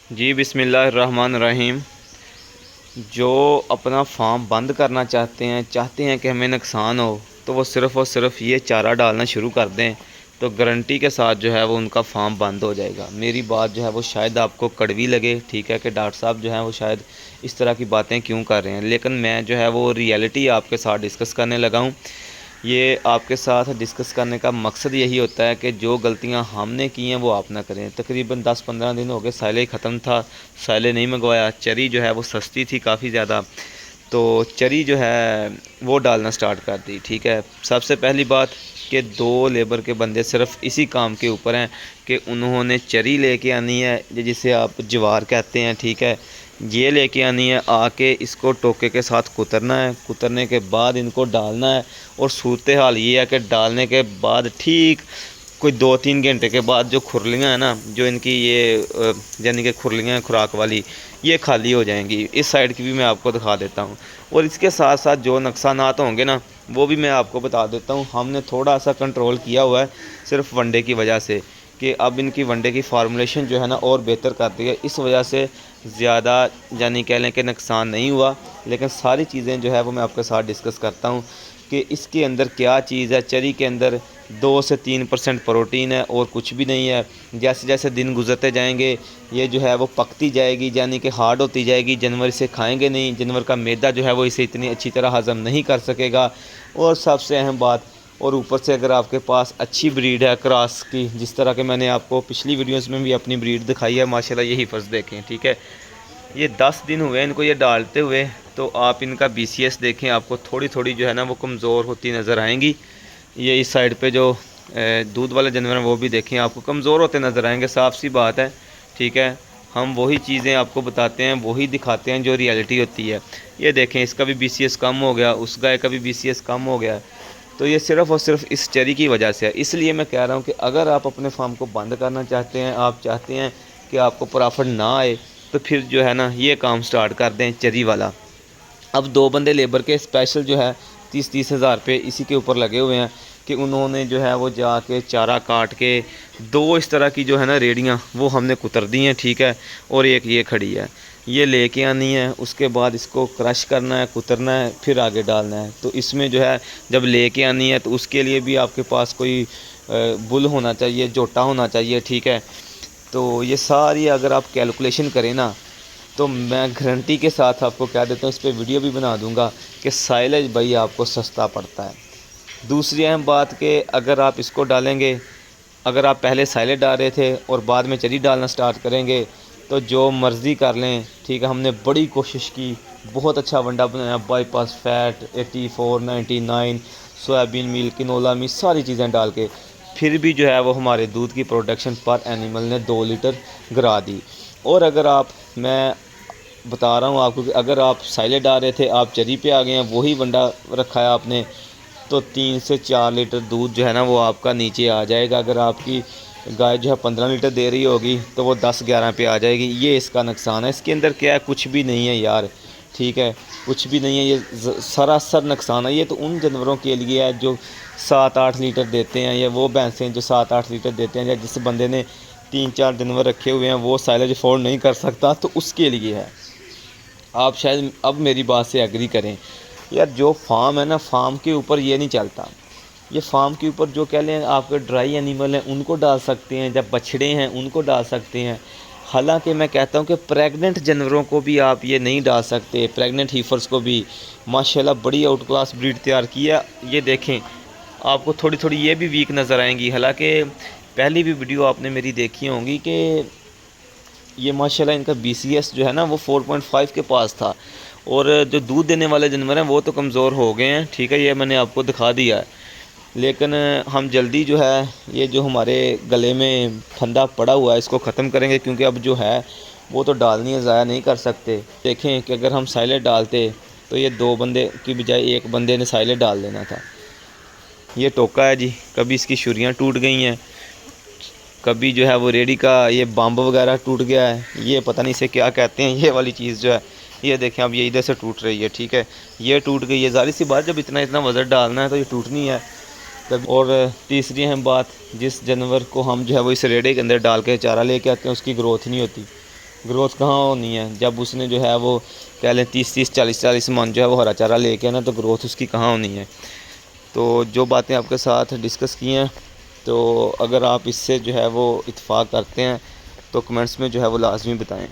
جی बिस्मिल्लाहिर्रहमानिर्रहीम। जो अपना फार्म बंद करना चाहते हैं कि हमें नुकसान हो, तो वो सिर्फ़ और सिर्फ ये चारा डालना शुरू कर दें तो गारंटी के साथ जो है वो उनका फार्म बंद हो जाएगा। मेरी बात जो है वो शायद आपको कड़वी लगे, ठीक है, कि डॉक्टर साहब जो हैं वो शायद इस तरह की बातें क्यों कर रहे हैं, लेकिन मैं जो है वो रियलिटी आपके साथ डिस्कस करने लगा हूँ। ये आपके साथ डिस्कस करने का मकसद यही होता है कि जो गलतियां हमने की हैं वो आप ना करें। तकरीबन 10-15 दिन हो गए, साइले ही ख़त्म था, साइले नहीं मंगवाया। चरी जो है वो सस्ती थी काफ़ी ज़्यादा, तो चरी जो है वो डालना स्टार्ट कर दी। ठीक है, सबसे पहली बात कि 2 लेबर के बंदे सिर्फ इसी काम के ऊपर हैं कि उन्होंने चरी लेके आनी है, जिसे आप ज्वार कहते हैं, ठीक है, ये लेके आनी है, आके इसको टोके के साथ कुतरना है। कुतरने के बाद इनको डालना है। और सूरत हाल ये है कि डालने के बाद ठीक कोई 2-3 घंटे के बाद जो खुरलियाँ हैं ना, जो इनकी ये यानी कि खुरलियाँ हैं खुराक वाली, ये खाली हो जाएंगी। इस साइड की भी मैं आपको दिखा देता हूँ। और इसके साथ साथ जो नुकसानात होंगे ना, वो भी मैं आपको बता देता हूँ। हमने थोड़ा सा कंट्रोल किया हुआ है सिर्फ वनडे की वजह से, कि अब इनकी वनडे की फार्मूलेशन जो है ना और बेहतर कर दी है। इस वजह से ज़्यादा यानी कह लें कि नुकसान नहीं हुआ। लेकिन सारी चीज़ें जो है वो मैं आपके साथ डिस्कस करता हूँ कि इसके अंदर क्या चीज़ है। चरी के अंदर 2 से 3% प्रोटीन है और कुछ भी नहीं है। जैसे जैसे दिन गुजरते जाएंगे ये जो है वो पकती जाएगी, यानी कि हार्ड होती जाएगी। जानवर इसे खाएंगे नहीं, जानवर का मैदा जो है वो इसे इतनी अच्छी तरह हज़म नहीं कर सकेगा। और सबसे अहम बात, और ऊपर से अगर आपके पास अच्छी ब्रीड है क्रॉस की, जिस तरह के मैंने आपको पिछली वीडियोस में भी अपनी ब्रीड दिखाई है, माशाल्लाह ये हिफज़ देखें, ठीक है, ये 10 दिन हुए इनको ये डालते हुए, तो आप इनका BCS देखें, आपको थोड़ी थोड़ी जो है ना वो कमज़ोर होती नज़र आएंगी। ये इस साइड पे जो दूध वाले जानवर हैं वो भी देखें, आपको कमज़ोर होते नज़र आएंगे, साफ़ सी बात है, ठीक है। हम वही चीज़ें आपको बताते हैं, वही दिखाते हैं जो रियलिटी होती है। ये देखें, इसका भी BCS कम हो गया, उस गाय का भी BCS कम हो गया। तो ये सिर्फ़ और सिर्फ इस चरी की वजह से है। इसलिए मैं कह रहा हूँ कि अगर आप अपने फार्म को बंद करना चाहते हैं, आप चाहते हैं कि आपको प्रॉफिट ना आए, तो फिर जो है ना ये काम स्टार्ट कर दें चरी वाला। अब 2 बंदे लेबर के स्पेशल जो है 30-30 हज़ार रुपये इसी के ऊपर लगे हुए हैं कि उन्होंने जो है वो जाके चारा काट के 2 इस तरह की जो है ना रेडियाँ वो हमने कुतर दी हैं, ठीक है। और एक ये खड़ी है, ये लेके आनी है, उसके बाद इसको क्रश करना है, कुतरना है, फिर आगे डालना है। तो इसमें जो है जब लेके आनी है तो उसके लिए भी आपके पास कोई बुल होना चाहिए, जोटा होना चाहिए, ठीक है। तो ये सारी अगर आप कैलकुलेशन करें ना, तो मैं गारंटी के साथ आपको कह देता हूँ, इस पर वीडियो भी बना दूंगा कि साइलेज भाई आपको सस्ता पड़ता है। दूसरी अहम बात कि अगर आप इसको डालेंगे, अगर आप पहले साइलेज डाल रहे थे और बाद में चरी डालना स्टार्ट करेंगे, तो जो मर्ज़ी कर लें, ठीक है। हमने बड़ी कोशिश की, बहुत अच्छा वंडा बनाया, बाईपास फैट 84, 99, सोयाबीन मील, किनोला मील, सारी चीज़ें डाल के, फिर भी जो है वो हमारे दूध की प्रोडक्शन पर एनिमल ने 2 लीटर गिरा दी। और अगर आप, मैं बता रहा हूँ आपको कि अगर आप साइलेज डाल रहे थे, आप चरी पे आ गए हैं, वही वंडा रखा है आपने, तो 3 से 4 लीटर दूध जो है ना वो आपका नीचे आ जाएगा। अगर आपकी गाय जो है 15 लीटर दे रही होगी तो वो 10-11 पे आ जाएगी। ये इसका नुकसान है। इसके अंदर क्या है, कुछ भी नहीं है यार, ठीक है, कुछ भी नहीं है। ये सरासर नुकसान है। ये तो उन जानवरों के लिए है जो 7-8 लीटर देते हैं, या वो भैंसें जो 7-8 लीटर देते हैं, या जिस बंदे ने 3-4 जानवर रखे हुए हैं वो साइलेज अफोर्ड नहीं कर सकता, तो उसके लिए है। आप शायद अब मेरी बात से एग्री करें। यार जो फार्म है ना, फार्म के ऊपर ये नहीं चलता। ये फार्म के ऊपर जो कह लें आपके ड्राई एनिमल हैं उनको डाल सकते हैं, जब बछड़े हैं उनको डाल सकते हैं। हालांकि मैं कहता हूं कि प्रेग्नेंट जानवरों को भी आप ये नहीं डाल सकते, प्रेग्नेंट हीफर्स को भी। माशाल्लाह बड़ी आउट क्लास ब्रीड तैयार की है। ये देखें, आपको थोड़ी थोड़ी ये भी वीक नज़र आएंगी। हालांकि पहली भी वीडियो आपने मेरी देखी होंगी कि ये माशाल्लाह इनका BCS जो है ना वो 4.5 के पास था। और जो दूध देने वाले जानवर हैं वो तो कमज़ोर हो गए हैं, ठीक है, ये मैंने आपको दिखा दिया है। लेकिन हम जल्दी जो है ये जो हमारे गले में फंदा पड़ा हुआ है इसको ख़त्म करेंगे, क्योंकि अब जो है वो तो डालनी है, ज़ाया नहीं कर सकते। देखें कि अगर हम साइलेज डालते तो ये 2 बंदे की बजाय 1 बंदे ने साइलेज डाल देना था। ये टोका है जी, कभी इसकी शुरियाँ टूट गई हैं, कभी जो है वो रेडी का ये बम्ब वगैरह टूट गया है। ये पता नहीं इसे क्या कहते हैं, ये वाली चीज़ जो है, ये देखें अब ये इधर से टूट रही है, ठीक है, ये टूट गई है। ज़ाहिर सी बात, जब इतना इतना वज़न डालना है तो ये टूटनी है कभी। और तीसरी अहम बात, जिस जानवर को हम जो है वो इस रेडे के अंदर डाल के चारा लेके आते हैं उसकी ग्रोथ नहीं होती। گروتھ کہاں ہونی ہے؟ جب اس نے جو ہے وہ کہہ لیں 30-40 من جو ہے وہ ہرا چارہ لے کے نا، تو گروتھ اس کی کہاں ہونی ہے؟ تو جو باتیں آپ کے ساتھ ڈسکس کی ہیں، تو اگر آپ اس سے جو ہے وہ اتفاق کرتے ہیں تو کمنٹس میں جو ہے وہ لازمی بتائیں۔